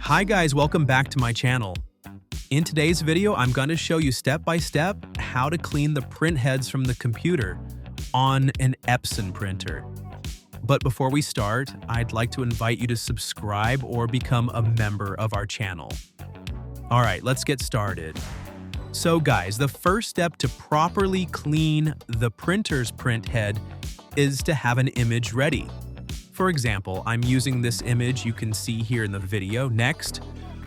Hi guys, welcome back to my channel. In today's video, I'm going to show you step by step how to clean the print heads from the computer on an Epson printer. But before we start, I'd like to invite you to subscribe or become a member of our channel. Alright, let's get started. So guys, the first step to properly clean the printer's print head is to have an image ready. For example, I'm using this image you can see here in the video. Next,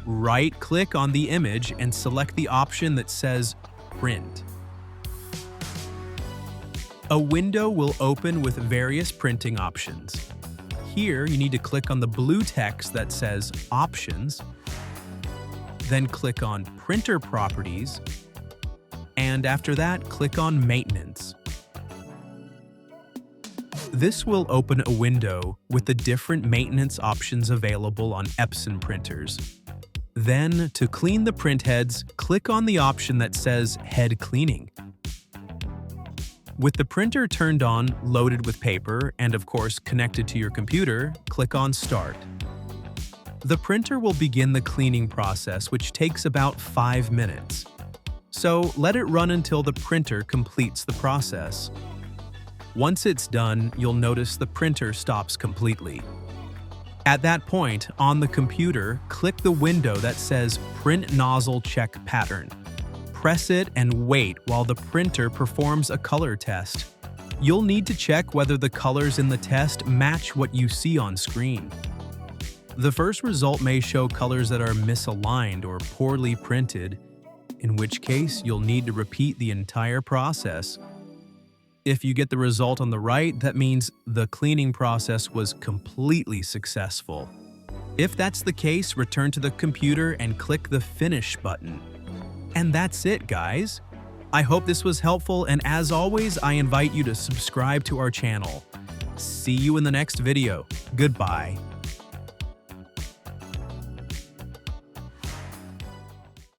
right-click on the image and select the option that says Print. A window will open with various printing options. Here, you need to click on the blue text that says Options, then click on Printer Properties, and after that, click on Maintenance. This will open a window with the different maintenance options available on Epson printers. Then, to clean the print heads, click on the option that says Head Cleaning. With the printer turned on, loaded with paper, and of course connected to your computer, click on Start. The printer will begin the cleaning process, which takes about 5 minutes. So let it run until the printer completes the process. Once it's done, you'll notice the printer stops completely. At that point, on the computer, click the window that says Print Nozzle Check Pattern. Press it and wait while the printer performs a color test. You'll need to check whether the colors in the test match what you see on screen. The first result may show colors that are misaligned or poorly printed, in which case you'll need to repeat the entire process. If you get the result on the right, that means the cleaning process was completely successful. If that's the case, return to the computer and click the Finish button. And that's it, guys. I hope this was helpful, and as always, I invite you to subscribe to our channel. See you in the next video. Goodbye.